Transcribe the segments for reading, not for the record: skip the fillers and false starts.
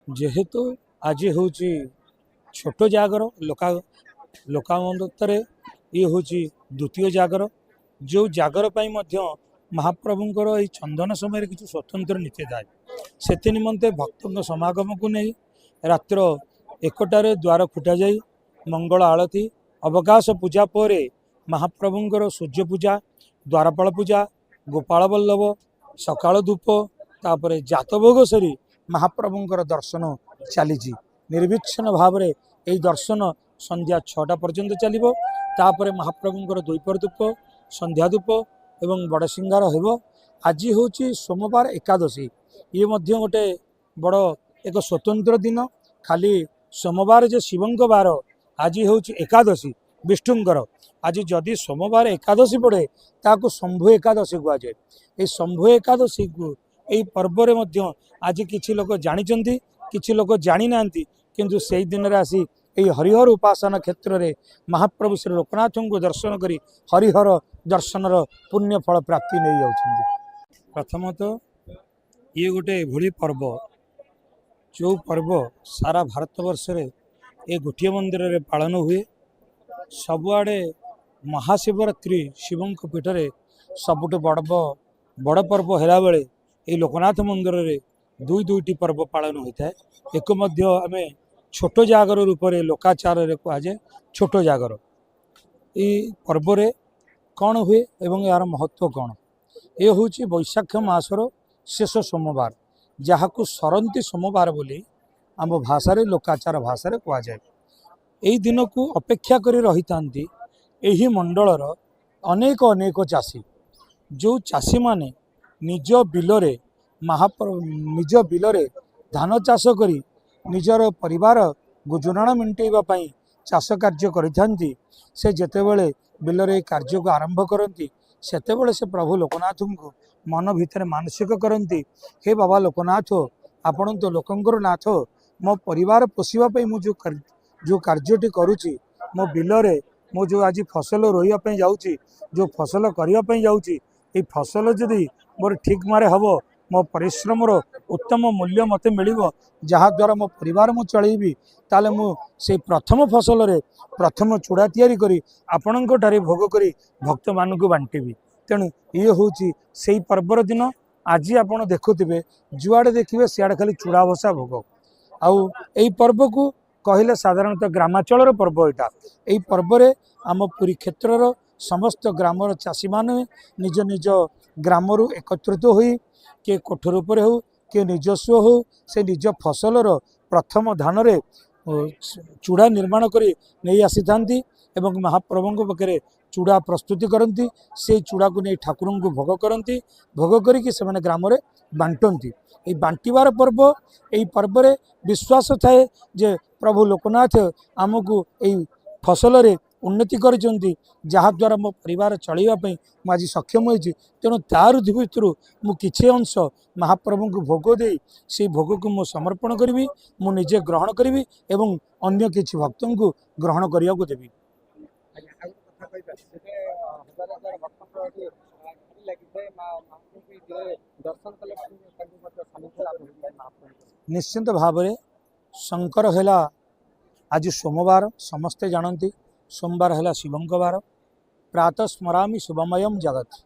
जेहेतु आज हूँ छोट जागर लोकामतरे ये हूँ द्वितीय जागर जो जागर महाप्रभुंर ये चंदन समय किसी स्वतंत्र नीति थाए से निमंते भक्तों समागम को नहीं रात्र 1टार द्वार फुटा जाई मंगल आलती अवकाश पूजा पर महाप्रभुंर सूर्य पूजा द्वारपाल पूजा गोपाल बल्लभ सकाल धूप तापर जातभोग सरी महाप्रभुंर दर्शन चली निर्विच्छन भाव में यही दर्शन संध्या 6टा पर्यंत चलो तापर महाप्रभुंर द्विपर धूप संध्या धूप एवं बड़ सिंगार हो। आज हूँ सोमवार एकादशी ये गोटे बड़ एक स्वतंत्र दिन खाली सोमवार जो शिवंक बार आज हूँ एकादशी विष्णुंकर आज जदि सोमवार एकादशी पड़े ताको शंभु एकादशी कहुए ये शंभु एकादशी को यही पर्व में आज किसी लोग जानी किसी लोग जानी ना किंतु से दिन में आसी यही हरिहर उपासना क्षेत्र में महाप्रभु श्री लोकनाथ को दर्शन करी हरिहर दर्शन पुण्य फल प्राप्ति नहीं जाउछन्ति। प्रथमतः ये गोटे एभली पर्व जो पर्व सारा भारतवर्ष रे ए गोटे मंदिर रे पालन हुए सबुआड़े महाशिवरात्रि शिवं पीठ रे सबुठ बड़ पर्व है बेले ये लोकनाथ मंदिर रे दुईटी पर्व पालन होता है। एक आम छोट जागर रूप में लोकाचार कहुए छोट जागर ये पर्व रे कौन हुए एवं यार महत्व कौन ये हूँ बैशाख मासर शेष सोमवार जहाँ को सरंती सोमवार बोली आम भाषा लोकाचार भाषा कहुए यही दिन को अपेक्षा कर रही था यही मंडलर अनेक अनेक चाषी जो चाषी माने निज बिलरे निज बिलरे धान चाष करी निजर परिवार गुजराण मेंटेवाई चाष कार्य करिथांती से जेतेबेले बिलरे कार्य को आरंभ करती सेतेबेले से प्रभु लोकनाथ को मन भितर मानसिक करती हे बाबा लोकनाथ आपण तो लोकंकर नाथ मो परिवार पोषापी मुझे जो कार्यटी करुच्ची मो बिलरे मो जो आज फसल रोईवाई जाऊँगी जो फसल करने जाऊँगी ये फसल जदि मोर ठीक मारे हम मो परिश्रमर उत्तम मूल्य मते मिलिबो जहाँ द्वारा मो परिवार मु चलैबी ताले मु से प्रथम फसल रे प्रथम चूड़ा तैयारी करी आपणको ठारे भोग करी भक्त मानकु बांटीबी। तेणु ये होची सेई पर्वर दिन आज आपण देखुथिबे जुआड़े देखिबे सियाड़े खाली चूड़ा भसा भोग आउ एई पर्व को कहले साधारणतः ग्रामांचल पर्व एटा एई पर्व रे आम पुरी क्षेत्रर समस्त ग्रामर चाषी माने निज निज ग्रामरु एकत्रित होई किए कोठर उपर हो किए निजस्व हो से निज फसलर प्रथम धान रे चूड़ा निर्माण करी नहीं आसी थांती एवं महाप्रभु पाखे चूड़ा प्रस्तुति करती से चूड़ा को नहीं ठाकुर को भोग करती भोग करी से ग्राम में बांटती ये बांटार पर्व यही पर्व रे विश्वास थाए जे प्रभु लोकनाथ आमको यही फसल रे उन्नति करछन्ति जहाँ द्वारा मो परिवार चलैवाई मुझे सक्षम होती तेणु तार भितर मु किछि अंश महाप्रभु को भोग दे से भोग को मु समर्पण करी मु निजे ग्रहण करी एवं अन्य किछि भक्तों को ग्रहण करिया को देवी। निश्चिंत भाव में शंकर है आज सोमवार समस्ते जानती सोमवार है शिवंकर प्रातः स्मरामी शुभमयम जगत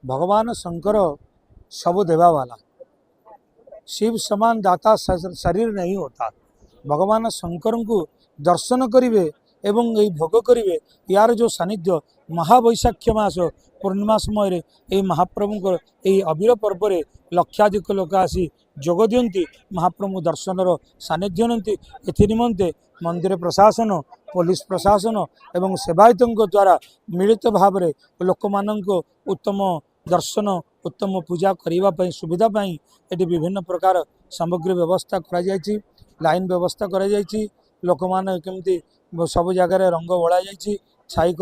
भगवान शंकर सब देवा वाला शिव समान दाता शरीर नहीं होता भगवान शंकर को दर्शन करिवे एवं यही भोग करिवे यार जो सानिध्य महावैशाख्य मास पूर्णिमा समय ये महाप्रभु यही अबीर पर्व में लक्षाधिक लोक आसी जोग दियंती महाप्रभु दर्शनर सानिध्य नंती एनिमंते मंदिर प्रशासन पुलिस प्रशासन एवं सेवायतों द्वारा मिलित भाव में लोक मानक उत्तम दर्शन उत्तम पूजा करने सुविधा ये विभिन्न प्रकार सामग्री व्यवस्था करा लाइन व्यवस्था करा लोक मैंने केमती सब जगार रंग बोला छाई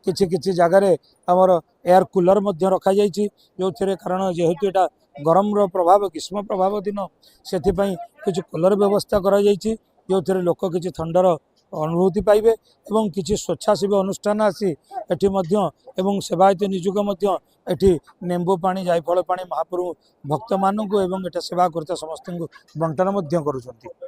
किछि किछि जगार आमर एयर कूलर रखा जो कारण जेहेतु यहाँ गरम प्रभाव ग्रीष्म प्रभाव दिन से किसी कूलर व्यवस्था करा जो लोक किसी थंडर अनुभूति पाइबे एवं किसी स्वेच्छासेवी अनुष्ठान आसी एठी मध्य एवं सेवायत निजुग मध्य एठी नेंबू पानी जायफल पानी महाप्रभु भक्त मानू एवं एटा सेवा करता समस्त बंटन मध्य करुछंती।